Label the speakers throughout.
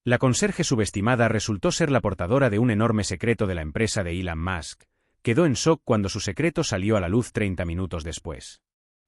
Speaker 1: La conserje subestimada resultó ser la portadora de un enorme secreto de la empresa de Elon Musk. Quedó en shock cuando su secreto salió a la luz 30 minutos después.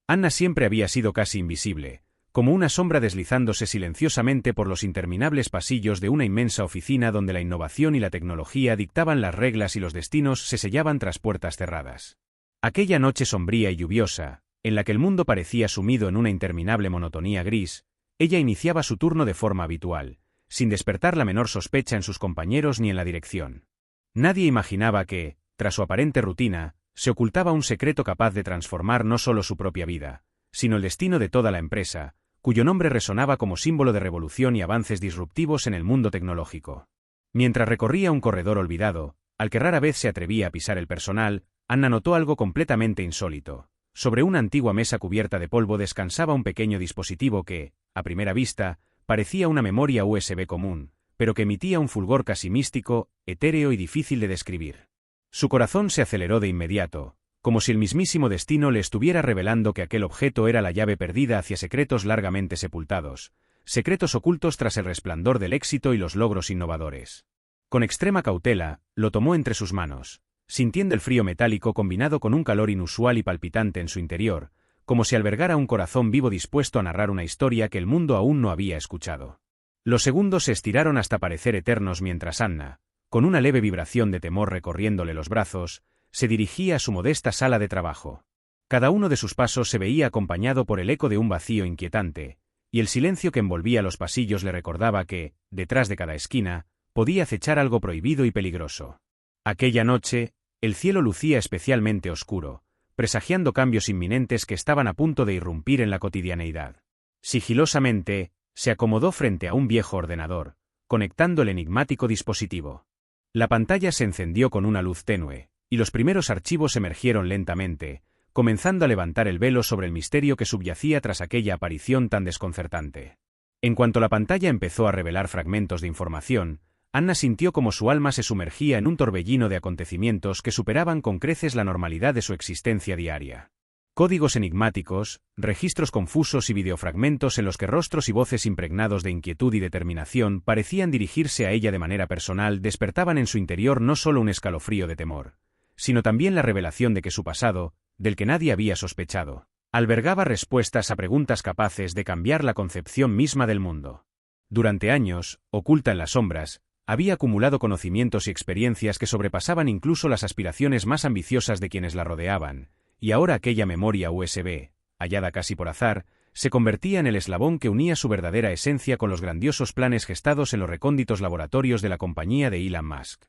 Speaker 1: Anna siempre había sido casi invisible, como una sombra deslizándose silenciosamente por los interminables pasillos de una inmensa oficina donde la innovación y la tecnología dictaban las reglas y los destinos se sellaban tras puertas cerradas. Aquella noche sombría y lluviosa, en la que el mundo parecía sumido en una interminable monotonía gris, ella iniciaba su turno de forma habitual, sin despertar la menor sospecha en sus compañeros ni en la dirección. Nadie imaginaba que, tras su aparente rutina, se ocultaba un secreto capaz de transformar no solo su propia vida, sino el destino de toda la empresa, cuyo nombre resonaba como símbolo de revolución y avances disruptivos en el mundo tecnológico. Mientras recorría un corredor olvidado, al que rara vez se atrevía a pisar el personal, Anna notó algo completamente insólito. Sobre una antigua mesa cubierta de polvo descansaba un pequeño dispositivo que, a primera vista, parecía una memoria USB común, pero que emitía un fulgor casi místico, etéreo y difícil de describir. Su corazón se aceleró de inmediato, como si el mismísimo destino le estuviera revelando que aquel objeto era la llave perdida hacia secretos largamente sepultados, secretos ocultos tras el resplandor del éxito y los logros innovadores. Con extrema cautela, lo tomó entre sus manos, sintiendo el frío metálico combinado con un calor inusual y palpitante en su interior, como si albergara un corazón vivo dispuesto a narrar una historia que el mundo aún no había escuchado. Los segundos se estiraron hasta parecer eternos mientras Anna, con una leve vibración de temor recorriéndole los brazos, se dirigía a su modesta sala de trabajo. Cada uno de sus pasos se veía acompañado por el eco de un vacío inquietante, y el silencio que envolvía los pasillos le recordaba que, detrás de cada esquina, podía acechar algo prohibido y peligroso. Aquella noche, el cielo lucía especialmente oscuro, presagiando cambios inminentes que estaban a punto de irrumpir en la cotidianeidad. Sigilosamente, se acomodó frente a un viejo ordenador, conectando el enigmático dispositivo. La pantalla se encendió con una luz tenue, y los primeros archivos emergieron lentamente, comenzando a levantar el velo sobre el misterio que subyacía tras aquella aparición tan desconcertante. En cuanto la pantalla empezó a revelar fragmentos de información, Anna sintió como su alma se sumergía en un torbellino de acontecimientos que superaban con creces la normalidad de su existencia diaria. Códigos enigmáticos, registros confusos y videofragmentos en los que rostros y voces impregnados de inquietud y determinación parecían dirigirse a ella de manera personal despertaban en su interior no solo un escalofrío de temor, sino también la revelación de que su pasado, del que nadie había sospechado, albergaba respuestas a preguntas capaces de cambiar la concepción misma del mundo. Durante años, oculta en las sombras, había acumulado conocimientos y experiencias que sobrepasaban incluso las aspiraciones más ambiciosas de quienes la rodeaban, y ahora aquella memoria USB, hallada casi por azar, se convertía en el eslabón que unía su verdadera esencia con los grandiosos planes gestados en los recónditos laboratorios de la compañía de Elon Musk.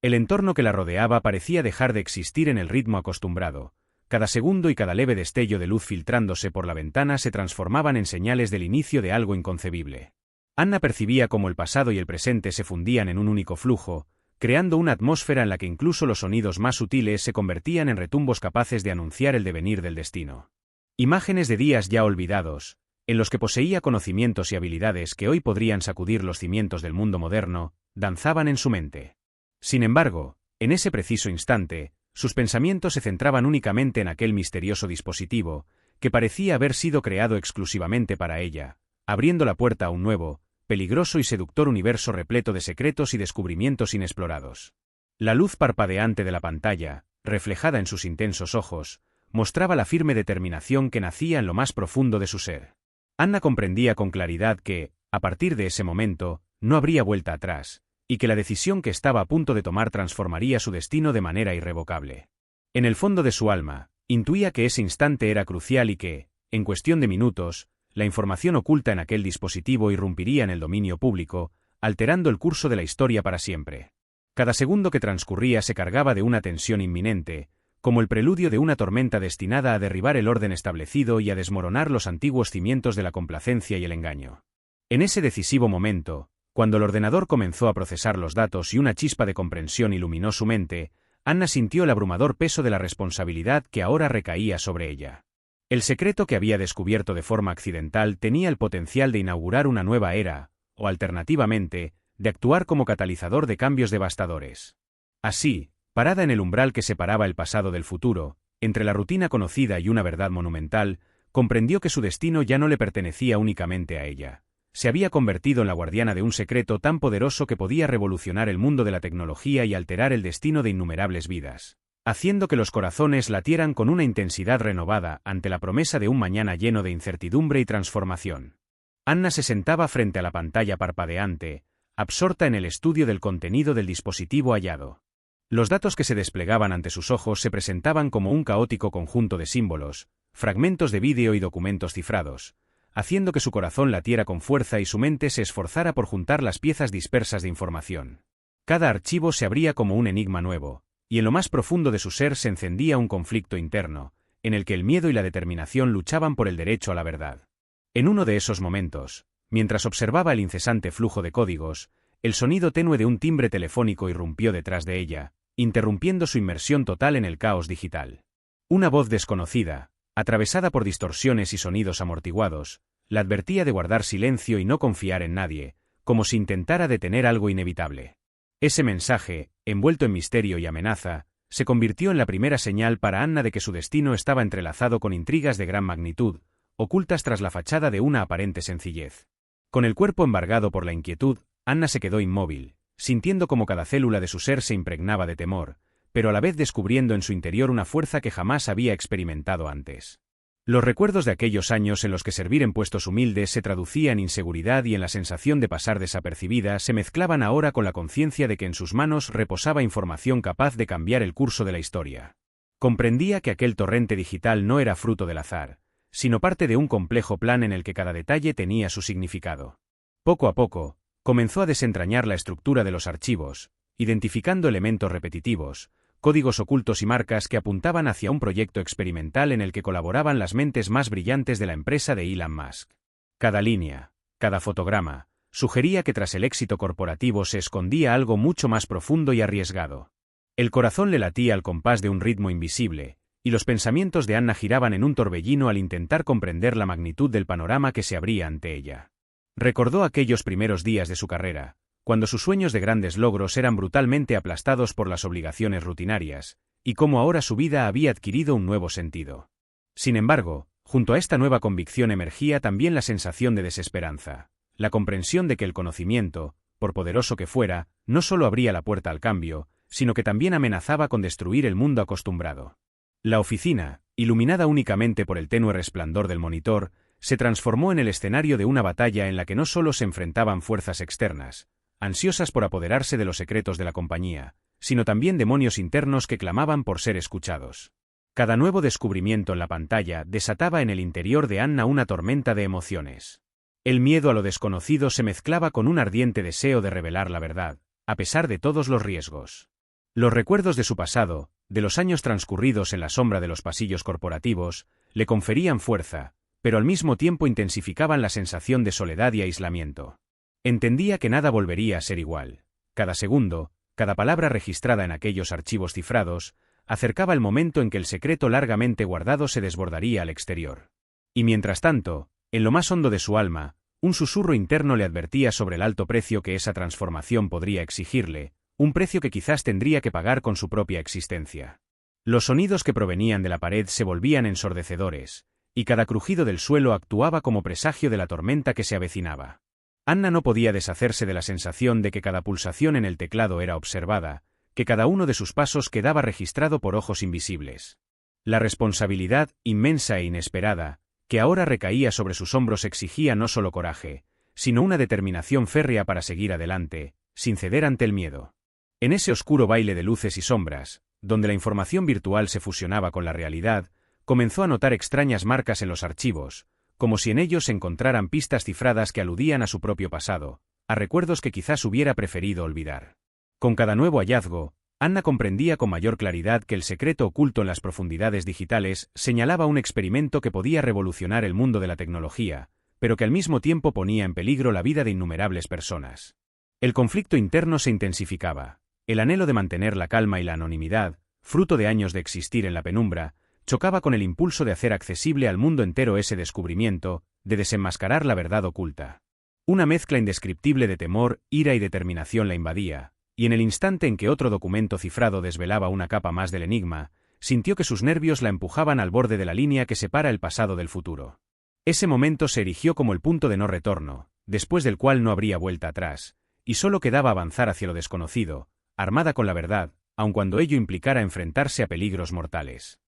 Speaker 1: El entorno que la rodeaba parecía dejar de existir en el ritmo acostumbrado. Cada segundo y cada leve destello de luz filtrándose por la ventana se transformaban en señales del inicio de algo inconcebible. Anna percibía cómo el pasado y el presente se fundían en un único flujo, creando una atmósfera en la que incluso los sonidos más sutiles se convertían en retumbos capaces de anunciar el devenir del destino. Imágenes de días ya olvidados, en los que poseía conocimientos y habilidades que hoy podrían sacudir los cimientos del mundo moderno, danzaban en su mente. Sin embargo, en ese preciso instante, sus pensamientos se centraban únicamente en aquel misterioso dispositivo, que parecía haber sido creado exclusivamente para ella, abriendo la puerta a un nuevo, peligroso y seductor universo repleto de secretos y descubrimientos inexplorados. La luz parpadeante de la pantalla, reflejada en sus intensos ojos, mostraba la firme determinación que nacía en lo más profundo de su ser. Anna comprendía con claridad que, a partir de ese momento, no habría vuelta atrás, y que la decisión que estaba a punto de tomar transformaría su destino de manera irrevocable. En el fondo de su alma, intuía que ese instante era crucial y que, en cuestión de minutos, la información oculta en aquel dispositivo irrumpiría en el dominio público, alterando el curso de la historia para siempre. Cada segundo que transcurría se cargaba de una tensión inminente, como el preludio de una tormenta destinada a derribar el orden establecido y a desmoronar los antiguos cimientos de la complacencia y el engaño. En ese decisivo momento, cuando el ordenador comenzó a procesar los datos y una chispa de comprensión iluminó su mente, Anna sintió el abrumador peso de la responsabilidad que ahora recaía sobre ella. El secreto que había descubierto de forma accidental tenía el potencial de inaugurar una nueva era, o alternativamente, de actuar como catalizador de cambios devastadores. Así, parada en el umbral que separaba el pasado del futuro, entre la rutina conocida y una verdad monumental, comprendió que su destino ya no le pertenecía únicamente a ella, se había convertido en la guardiana de un secreto tan poderoso que podía revolucionar el mundo de la tecnología y alterar el destino de innumerables vidas, haciendo que los corazones latieran con una intensidad renovada ante la promesa de un mañana lleno de incertidumbre y transformación. Anna se sentaba frente a la pantalla parpadeante, absorta en el estudio del contenido del dispositivo hallado. Los datos que se desplegaban ante sus ojos se presentaban como un caótico conjunto de símbolos, fragmentos de vídeo y documentos cifrados, haciendo que su corazón latiera con fuerza y su mente se esforzara por juntar las piezas dispersas de información. Cada archivo se abría como un enigma nuevo, y en lo más profundo de su ser se encendía un conflicto interno, en el que el miedo y la determinación luchaban por el derecho a la verdad. En uno de esos momentos, mientras observaba el incesante flujo de códigos, el sonido tenue de un timbre telefónico irrumpió detrás de ella, interrumpiendo su inmersión total en el caos digital. Una voz desconocida, atravesada por distorsiones y sonidos amortiguados, la advertía de guardar silencio y no confiar en nadie, como si intentara detener algo inevitable. Ese mensaje, envuelto en misterio y amenaza, se convirtió en la primera señal para Anna de que su destino estaba entrelazado con intrigas de gran magnitud, ocultas tras la fachada de una aparente sencillez. Con el cuerpo embargado por la inquietud, Anna se quedó inmóvil, sintiendo como cada célula de su ser se impregnaba de temor, pero a la vez descubriendo en su interior una fuerza que jamás había experimentado antes. Los recuerdos de aquellos años en los que servir en puestos humildes se traducía en inseguridad y en la sensación de pasar desapercibida se mezclaban ahora con la conciencia de que en sus manos reposaba información capaz de cambiar el curso de la historia. Comprendía que aquel torrente digital no era fruto del azar, sino parte de un complejo plan en el que cada detalle tenía su significado. Poco a poco, comenzó a desentrañar la estructura de los archivos, identificando elementos repetitivos, códigos ocultos y marcas que apuntaban hacia un proyecto experimental en el que colaboraban las mentes más brillantes de la empresa de Elon Musk. Cada línea, cada fotograma, sugería que tras el éxito corporativo se escondía algo mucho más profundo y arriesgado. El corazón le latía al compás de un ritmo invisible, y los pensamientos de Anna giraban en un torbellino al intentar comprender la magnitud del panorama que se abría ante ella. Recordó aquellos primeros días de su carrera, cuando sus sueños de grandes logros eran brutalmente aplastados por las obligaciones rutinarias, y cómo ahora su vida había adquirido un nuevo sentido. Sin embargo, junto a esta nueva convicción emergía también la sensación de desesperanza, la comprensión de que el conocimiento, por poderoso que fuera, no solo abría la puerta al cambio, sino que también amenazaba con destruir el mundo acostumbrado. La oficina, iluminada únicamente por el tenue resplandor del monitor, se transformó en el escenario de una batalla en la que no solo se enfrentaban fuerzas externas, ansiosas por apoderarse de los secretos de la compañía, sino también demonios internos que clamaban por ser escuchados. Cada nuevo descubrimiento en la pantalla desataba en el interior de Anna una tormenta de emociones. El miedo a lo desconocido se mezclaba con un ardiente deseo de revelar la verdad, a pesar de todos los riesgos. Los recuerdos de su pasado, de los años transcurridos en la sombra de los pasillos corporativos, le conferían fuerza, pero al mismo tiempo intensificaban la sensación de soledad y aislamiento. Entendía que nada volvería a ser igual. Cada segundo, cada palabra registrada en aquellos archivos cifrados, acercaba el momento en que el secreto largamente guardado se desbordaría al exterior. Y mientras tanto, en lo más hondo de su alma, un susurro interno le advertía sobre el alto precio que esa transformación podría exigirle, un precio que quizás tendría que pagar con su propia existencia. Los sonidos que provenían de la pared se volvían ensordecedores, y cada crujido del suelo actuaba como presagio de la tormenta que se avecinaba. Anna no podía deshacerse de la sensación de que cada pulsación en el teclado era observada, que cada uno de sus pasos quedaba registrado por ojos invisibles. La responsabilidad, inmensa e inesperada, que ahora recaía sobre sus hombros exigía no solo coraje, sino una determinación férrea para seguir adelante, sin ceder ante el miedo. En ese oscuro baile de luces y sombras, donde la información virtual se fusionaba con la realidad, comenzó a notar extrañas marcas en los archivos, como si en ellos se encontraran pistas cifradas que aludían a su propio pasado, a recuerdos que quizás hubiera preferido olvidar. Con cada nuevo hallazgo, Anna comprendía con mayor claridad que el secreto oculto en las profundidades digitales señalaba un experimento que podía revolucionar el mundo de la tecnología, pero que al mismo tiempo ponía en peligro la vida de innumerables personas. El conflicto interno se intensificaba. El anhelo de mantener la calma y la anonimidad, fruto de años de existir en la penumbra, chocaba con el impulso de hacer accesible al mundo entero ese descubrimiento, de desenmascarar la verdad oculta. Una mezcla indescriptible de temor, ira y determinación la invadía, y en el instante en que otro documento cifrado desvelaba una capa más del enigma, sintió que sus nervios la empujaban al borde de la línea que separa el pasado del futuro. Ese momento se erigió como el punto de no retorno, después del cual no habría vuelta atrás, y solo quedaba avanzar hacia lo desconocido, armada con la verdad, aun cuando ello implicara enfrentarse a peligros mortales.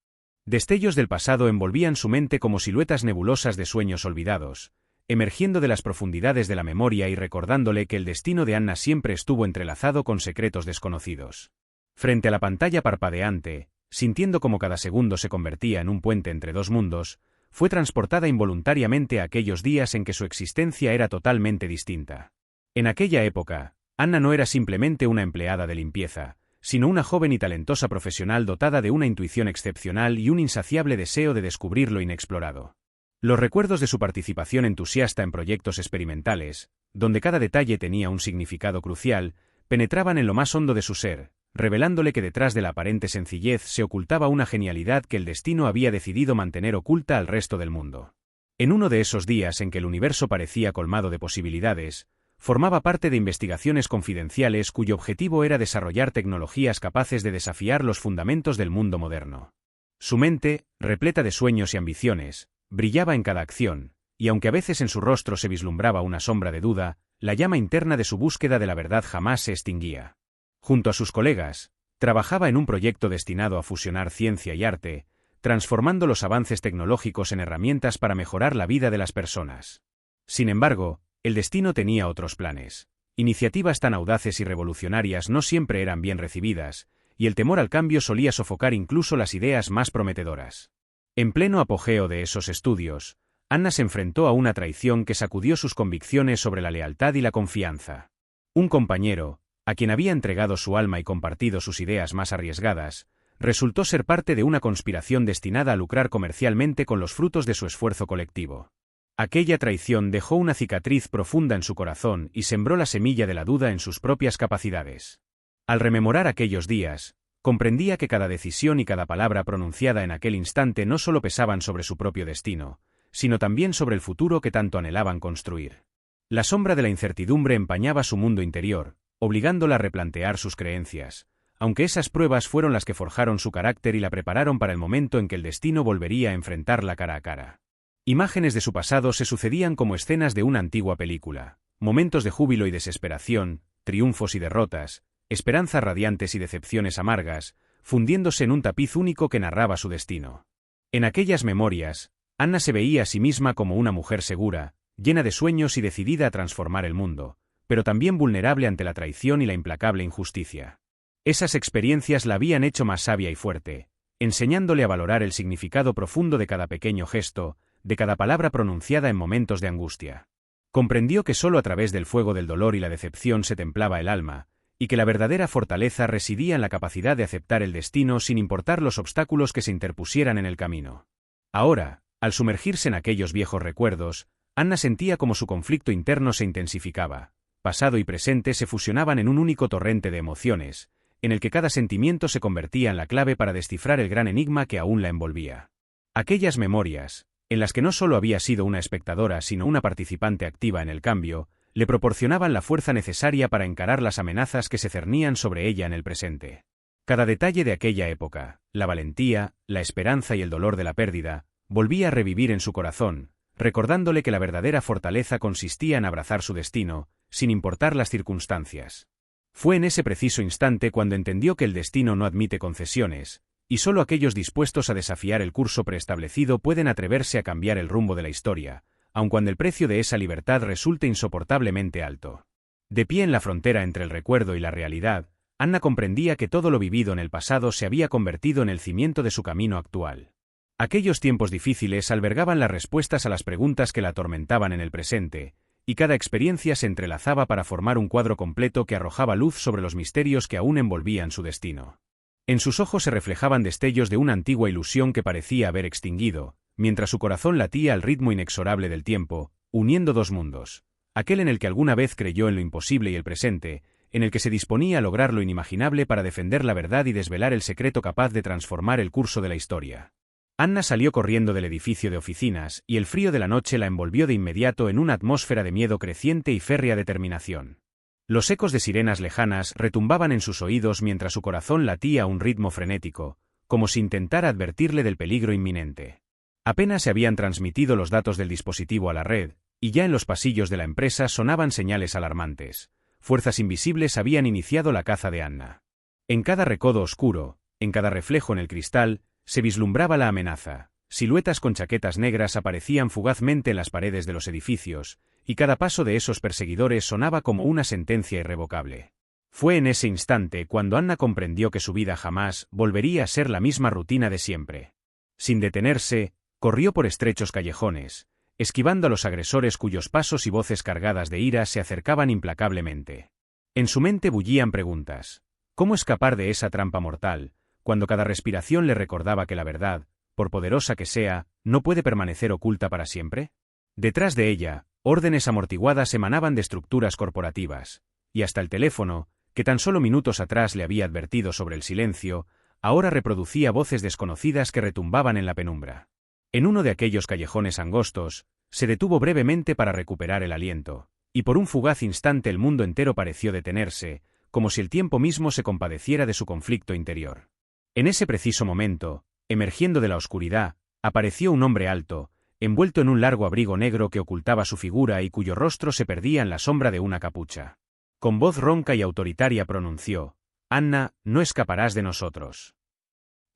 Speaker 1: Destellos del pasado envolvían su mente como siluetas nebulosas de sueños olvidados, emergiendo de las profundidades de la memoria y recordándole que el destino de Anna siempre estuvo entrelazado con secretos desconocidos. Frente a la pantalla parpadeante, sintiendo como cada segundo se convertía en un puente entre dos mundos, fue transportada involuntariamente a aquellos días en que su existencia era totalmente distinta. En aquella época, Anna no era simplemente una empleada de limpieza, sino una joven y talentosa profesional dotada de una intuición excepcional y un insaciable deseo de descubrir lo inexplorado. Los recuerdos de su participación entusiasta en proyectos experimentales, donde cada detalle tenía un significado crucial, penetraban en lo más hondo de su ser, revelándole que detrás de la aparente sencillez se ocultaba una genialidad que el destino había decidido mantener oculta al resto del mundo. En uno de esos días en que el universo parecía colmado de posibilidades, formaba parte de investigaciones confidenciales cuyo objetivo era desarrollar tecnologías capaces de desafiar los fundamentos del mundo moderno. Su mente, repleta de sueños y ambiciones, brillaba en cada acción, y aunque a veces en su rostro se vislumbraba una sombra de duda, la llama interna de su búsqueda de la verdad jamás se extinguía. Junto a sus colegas, trabajaba en un proyecto destinado a fusionar ciencia y arte, transformando los avances tecnológicos en herramientas para mejorar la vida de las personas. Sin embargo, el destino tenía otros planes. Iniciativas tan audaces y revolucionarias no siempre eran bien recibidas, y el temor al cambio solía sofocar incluso las ideas más prometedoras. En pleno apogeo de esos estudios, Anna se enfrentó a una traición que sacudió sus convicciones sobre la lealtad y la confianza. Un compañero, a quien había entregado su alma y compartido sus ideas más arriesgadas, resultó ser parte de una conspiración destinada a lucrar comercialmente con los frutos de su esfuerzo colectivo. Aquella traición dejó una cicatriz profunda en su corazón y sembró la semilla de la duda en sus propias capacidades. Al rememorar aquellos días, comprendía que cada decisión y cada palabra pronunciada en aquel instante no solo pesaban sobre su propio destino, sino también sobre el futuro que tanto anhelaban construir. La sombra de la incertidumbre empañaba su mundo interior, obligándola a replantear sus creencias, aunque esas pruebas fueron las que forjaron su carácter y la prepararon para el momento en que el destino volvería a enfrentarla cara a cara. Imágenes de su pasado se sucedían como escenas de una antigua película, momentos de júbilo y desesperación, triunfos y derrotas, esperanzas radiantes y decepciones amargas, fundiéndose en un tapiz único que narraba su destino. En aquellas memorias, Anna se veía a sí misma como una mujer segura, llena de sueños y decidida a transformar el mundo, pero también vulnerable ante la traición y la implacable injusticia. Esas experiencias la habían hecho más sabia y fuerte, enseñándole a valorar el significado profundo de cada pequeño gesto, de cada palabra pronunciada en momentos de angustia. Comprendió que solo a través del fuego del dolor y la decepción se templaba el alma, y que la verdadera fortaleza residía en la capacidad de aceptar el destino sin importar los obstáculos que se interpusieran en el camino. Ahora, al sumergirse en aquellos viejos recuerdos, Anna sentía como su conflicto interno se intensificaba. Pasado y presente se fusionaban en un único torrente de emociones, en el que cada sentimiento se convertía en la clave para descifrar el gran enigma que aún la envolvía. Aquellas memorias, en las que no solo había sido una espectadora sino una participante activa en el cambio, le proporcionaban la fuerza necesaria para encarar las amenazas que se cernían sobre ella en el presente. Cada detalle de aquella época, la valentía, la esperanza y el dolor de la pérdida, volvía a revivir en su corazón, recordándole que la verdadera fortaleza consistía en abrazar su destino, sin importar las circunstancias. Fue en ese preciso instante cuando entendió que el destino no admite concesiones, y solo aquellos dispuestos a desafiar el curso preestablecido pueden atreverse a cambiar el rumbo de la historia, aun cuando el precio de esa libertad resulte insoportablemente alto. De pie en la frontera entre el recuerdo y la realidad, Anna comprendía que todo lo vivido en el pasado se había convertido en el cimiento de su camino actual. Aquellos tiempos difíciles albergaban las respuestas a las preguntas que la atormentaban en el presente, y cada experiencia se entrelazaba para formar un cuadro completo que arrojaba luz sobre los misterios que aún envolvían su destino. En sus ojos se reflejaban destellos de una antigua ilusión que parecía haber extinguido, mientras su corazón latía al ritmo inexorable del tiempo, uniendo dos mundos, aquel en el que alguna vez creyó en lo imposible y el presente, en el que se disponía a lograr lo inimaginable para defender la verdad y desvelar el secreto capaz de transformar el curso de la historia. Anna salió corriendo del edificio de oficinas, y el frío de la noche la envolvió de inmediato en una atmósfera de miedo creciente y férrea determinación. Los ecos de sirenas lejanas retumbaban en sus oídos mientras su corazón latía a un ritmo frenético, como si intentara advertirle del peligro inminente. Apenas se habían transmitido los datos del dispositivo a la red, Y ya en los pasillos de la empresa sonaban señales alarmantes. Fuerzas invisibles habían iniciado la caza de Anna. En cada recodo oscuro, en cada reflejo en el cristal, se vislumbraba la amenaza. Siluetas con chaquetas negras aparecían fugazmente en las paredes de los edificios, y cada paso de esos perseguidores sonaba como una sentencia irrevocable. Fue en ese instante cuando Anna comprendió que su vida jamás volvería a ser la misma rutina de siempre. Sin detenerse, corrió por estrechos callejones, esquivando a los agresores cuyos pasos y voces cargadas de ira se acercaban implacablemente. En su mente bullían preguntas. ¿Cómo escapar de esa trampa mortal, cuando cada respiración le recordaba que la verdad, por poderosa que sea, no puede permanecer oculta para siempre? Detrás de ella, órdenes amortiguadas emanaban de estructuras corporativas, y hasta el teléfono, que tan solo minutos atrás le había advertido sobre el silencio, ahora reproducía voces desconocidas que retumbaban en la penumbra. En uno de aquellos callejones angostos, se detuvo brevemente para recuperar el aliento, y por un fugaz instante el mundo entero pareció detenerse, como si el tiempo mismo se compadeciera de su conflicto interior. En ese preciso momento, emergiendo de la oscuridad, apareció un hombre alto, envuelto en un largo abrigo negro que ocultaba su figura y cuyo rostro se perdía en la sombra de una capucha. Con voz ronca y autoritaria pronunció: «Anna, no escaparás de nosotros».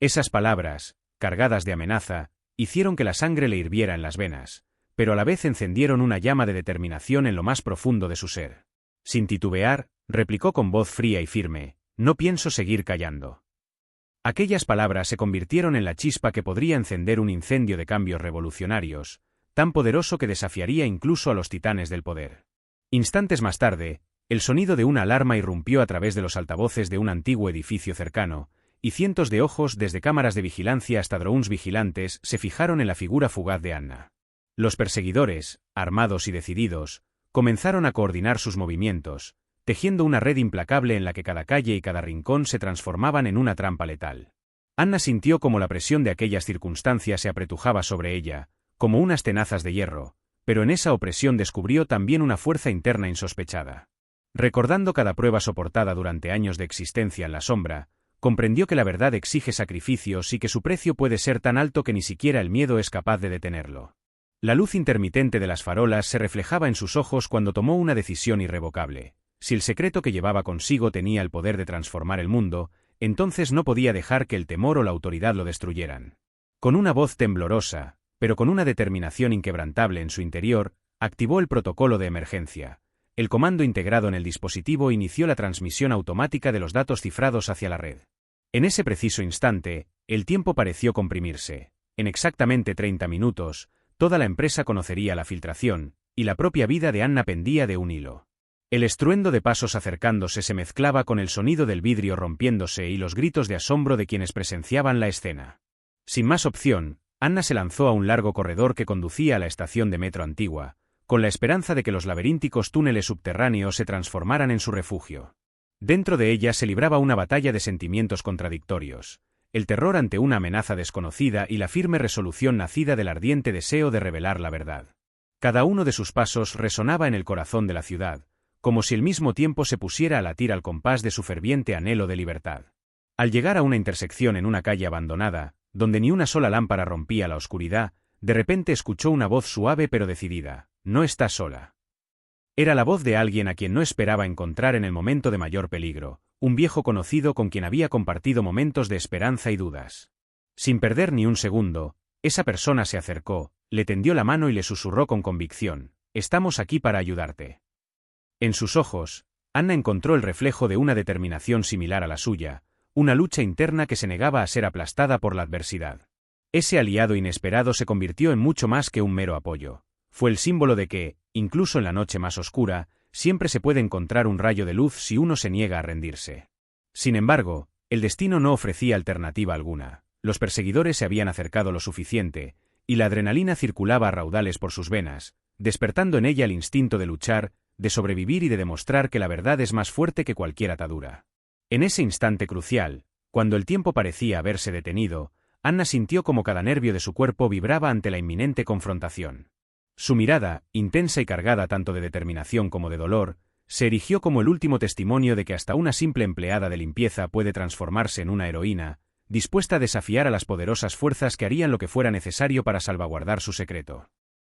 Speaker 1: Esas palabras, cargadas de amenaza, hicieron que la sangre le hirviera en las venas, pero a la vez encendieron una llama de determinación en lo más profundo de su ser. Sin titubear, replicó con voz fría y firme: «No pienso seguir callando». Aquellas palabras se convirtieron en la chispa que podría encender un incendio de cambios revolucionarios, tan poderoso que desafiaría incluso a los titanes del poder. Instantes más tarde, el sonido de una alarma irrumpió a través de los altavoces de un antiguo edificio cercano, y cientos de ojos desde cámaras de vigilancia hasta drones vigilantes se fijaron en la figura fugaz de Anna. Los perseguidores, armados y decididos, comenzaron a coordinar sus movimientos, tejiendo una red implacable en la que cada calle y cada rincón se transformaban en una trampa letal. Anna sintió como la presión de aquellas circunstancias se apretujaba sobre ella, como unas tenazas de hierro, pero en esa opresión descubrió también una fuerza interna insospechada. Recordando cada prueba soportada durante años de existencia en la sombra, comprendió que la verdad exige sacrificios y que su precio puede ser tan alto que ni siquiera el miedo es capaz de detenerlo. La luz intermitente de las farolas se reflejaba en sus ojos cuando tomó una decisión irrevocable. Si el secreto que llevaba consigo tenía el poder de transformar el mundo, entonces no podía dejar que el temor o la autoridad lo destruyeran. Con una voz temblorosa, pero con una determinación inquebrantable en su interior, activó el protocolo de emergencia. El comando integrado en el dispositivo inició la transmisión automática de los datos cifrados hacia la red. En ese preciso instante, el tiempo pareció comprimirse. En exactamente 30 minutos, toda la empresa conocería la filtración, y la propia vida de Anna pendía de un hilo. El estruendo de pasos acercándose se mezclaba con el sonido del vidrio rompiéndose y los gritos de asombro de quienes presenciaban la escena. Sin más opción, Anna se lanzó a un largo corredor que conducía a la estación de metro antigua, con la esperanza de que los laberínticos túneles subterráneos se transformaran en su refugio. Dentro de ella se libraba una batalla de sentimientos contradictorios, el terror ante una amenaza desconocida y la firme resolución nacida del ardiente deseo de revelar la verdad. Cada uno de sus pasos resonaba en el corazón de la ciudad, como si el mismo tiempo se pusiera a latir al compás de su ferviente anhelo de libertad. Al llegar a una intersección en una calle abandonada, donde ni una sola lámpara rompía la oscuridad, de repente escuchó una voz suave pero decidida: «No estás sola». Era la voz de alguien a quien no esperaba encontrar en el momento de mayor peligro, un viejo conocido con quien había compartido momentos de esperanza y dudas. Sin perder ni un segundo, esa persona se acercó, le tendió la mano y le susurró con convicción: «Estamos aquí para ayudarte». En sus ojos, Anna encontró el reflejo de una determinación similar a la suya, una lucha interna que se negaba a ser aplastada por la adversidad. Ese aliado inesperado se convirtió en mucho más que un mero apoyo. Fue el símbolo de que, incluso en la noche más oscura, siempre se puede encontrar un rayo de luz si uno se niega a rendirse. Sin embargo, el destino no ofrecía alternativa alguna. Los perseguidores se habían acercado lo suficiente, y la adrenalina circulaba a raudales por sus venas, despertando en ella el instinto de luchar, de sobrevivir y de demostrar que la verdad es más fuerte que cualquier atadura. En ese instante crucial, cuando el tiempo parecía haberse detenido, Anna sintió como cada nervio de su cuerpo vibraba ante la inminente confrontación. Su mirada, intensa y cargada tanto de determinación como de dolor, se erigió como el último testimonio de que hasta una simple empleada de limpieza puede transformarse en una heroína, dispuesta a desafiar a las poderosas fuerzas que harían lo que fuera necesario para salvaguardar su secreto.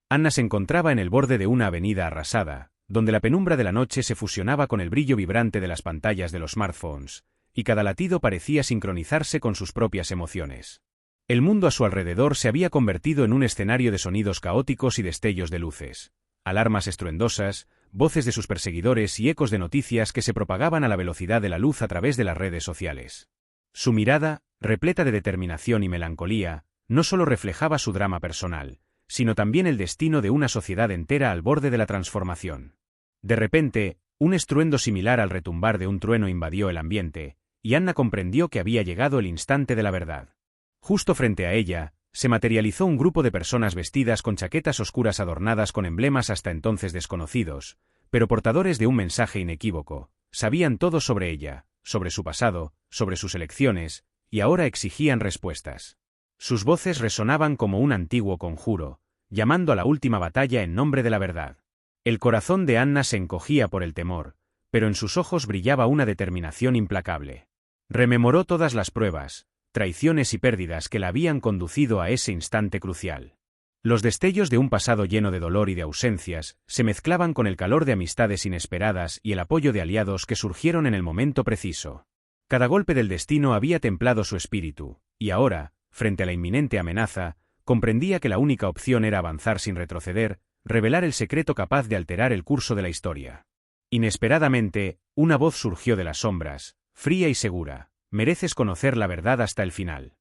Speaker 1: Anna se encontraba en el borde de una avenida arrasada, donde la penumbra de la noche se fusionaba con el brillo vibrante de las pantallas de los smartphones, y cada latido parecía sincronizarse con sus propias emociones. El mundo a su alrededor se había convertido en un escenario de sonidos caóticos y destellos de luces, alarmas estruendosas, voces de sus perseguidores y ecos de noticias que se propagaban a la velocidad de la luz a través de las redes sociales. Su mirada, repleta de determinación y melancolía, no solo reflejaba su drama personal, sino también el destino de una sociedad entera al borde de la transformación. De repente, un estruendo similar al retumbar de un trueno invadió el ambiente, y Anna comprendió que había llegado el instante de la verdad. Justo frente a ella, se materializó un grupo de personas vestidas con chaquetas oscuras adornadas con emblemas hasta entonces desconocidos, pero portadores de un mensaje inequívoco. Sabían todo sobre ella, sobre su pasado, sobre sus elecciones, y ahora exigían respuestas. Sus voces resonaban como un antiguo conjuro, llamando a la última batalla en nombre de la verdad. El corazón de Anna se encogía por el temor, pero en sus ojos brillaba una determinación implacable. Rememoró todas las pruebas, traiciones y pérdidas que la habían conducido a ese instante crucial. Los destellos de un pasado lleno de dolor y de ausencias se mezclaban con el calor de amistades inesperadas y el apoyo de aliados que surgieron en el momento preciso. Cada golpe del destino había templado su espíritu, y ahora, frente a la inminente amenaza, comprendía que la única opción era avanzar sin retroceder, revelar el secreto capaz de alterar el curso de la historia. Inesperadamente, una voz surgió de las sombras, fría y segura: mereces conocer la verdad hasta el final.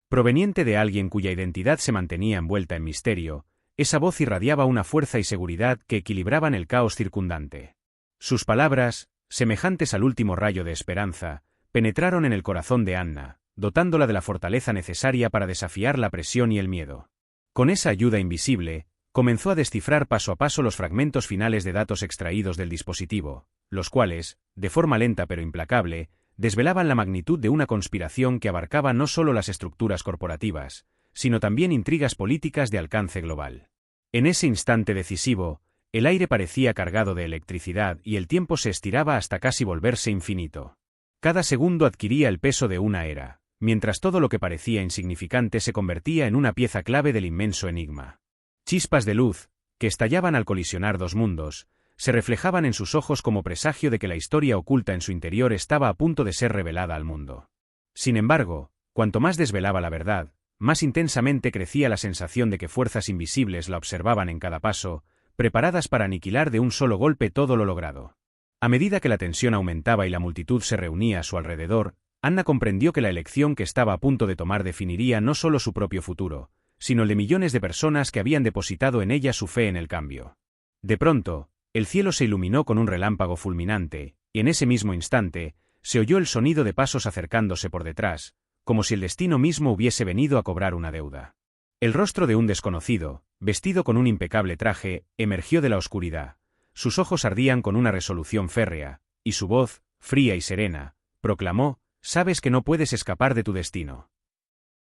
Speaker 1: Proveniente de alguien cuya identidad se mantenía envuelta en misterio, esa voz irradiaba una fuerza y seguridad que equilibraban el caos circundante. Sus palabras, semejantes al último rayo de esperanza, penetraron en el corazón de Anna, dotándola de la fortaleza necesaria para desafiar la presión y el miedo. Con esa ayuda invisible, comenzó a descifrar paso a paso los fragmentos finales de datos extraídos del dispositivo, los cuales, de forma lenta pero implacable, desvelaban la magnitud de una conspiración que abarcaba no solo las estructuras corporativas, sino también intrigas políticas de alcance global. En ese instante decisivo, el aire parecía cargado de electricidad y el tiempo se estiraba hasta casi volverse infinito. Cada segundo adquiría el peso de una era, mientras todo lo que parecía insignificante se convertía en una pieza clave del inmenso enigma. Chispas de luz, que estallaban al colisionar dos mundos, se reflejaban en sus ojos como presagio de que la historia oculta en su interior estaba a punto de ser revelada al mundo. Sin embargo, cuanto más desvelaba la verdad, más intensamente crecía la sensación de que fuerzas invisibles la observaban en cada paso, preparadas para aniquilar de un solo golpe todo lo logrado. A medida que la tensión aumentaba y la multitud se reunía a su alrededor, Anna comprendió que la elección que estaba a punto de tomar definiría no solo su propio futuro, sino el de millones de personas que habían depositado en ella su fe en el cambio. De pronto, el cielo se iluminó con un relámpago fulminante, y en ese mismo instante, se oyó el sonido de pasos acercándose por detrás, como si el destino mismo hubiese venido a cobrar una deuda. El rostro de un desconocido, vestido con un impecable traje, emergió de la oscuridad. Sus ojos ardían con una resolución férrea, y su voz, fría y serena, proclamó: «Sabes que no puedes escapar de tu destino».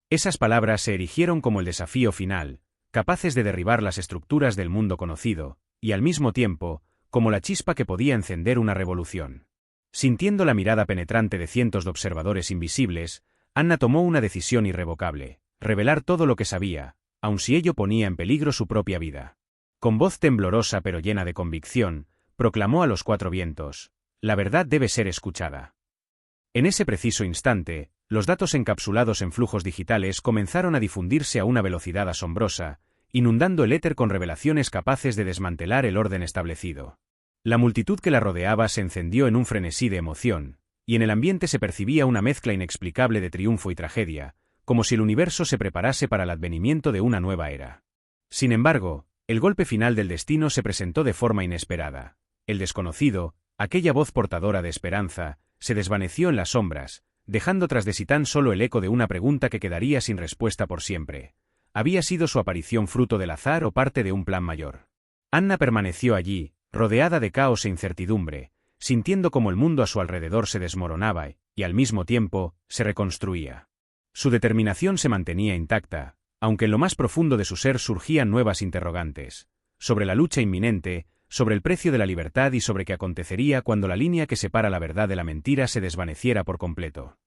Speaker 1: Esas palabras se erigieron como el desafío final, capaces de derribar las estructuras del mundo conocido, y al mismo tiempo, como la chispa que podía encender una revolución. Sintiendo la mirada penetrante de cientos de observadores invisibles, Anna tomó una decisión irrevocable: revelar todo lo que sabía, aun si ello ponía en peligro su propia vida. Con voz temblorosa pero llena de convicción, proclamó a los cuatro vientos: «La verdad debe ser escuchada». En ese preciso instante, los datos encapsulados en flujos digitales comenzaron a difundirse a una velocidad asombrosa, inundando el éter con revelaciones capaces de desmantelar el orden establecido. La multitud que la rodeaba se encendió en un frenesí de emoción, y en el ambiente se percibía una mezcla inexplicable de triunfo y tragedia, como si el universo se preparase para el advenimiento de una nueva era. Sin embargo, el golpe final del destino se presentó de forma inesperada. El desconocido, aquella voz portadora de esperanza, se desvaneció en las sombras, dejando tras de sí tan solo el eco de una pregunta que quedaría sin respuesta por siempre. ¿Había sido su aparición fruto del azar o parte de un plan mayor? Anna permaneció allí, rodeada de caos e incertidumbre, sintiendo como el mundo a su alrededor se desmoronaba y, al mismo tiempo, se reconstruía. Su determinación se mantenía intacta, aunque en lo más profundo de su ser surgían nuevas interrogantes, sobre la lucha inminente, sobre el precio de la libertad y sobre qué acontecería cuando la línea que separa la verdad de la mentira se desvaneciera por completo.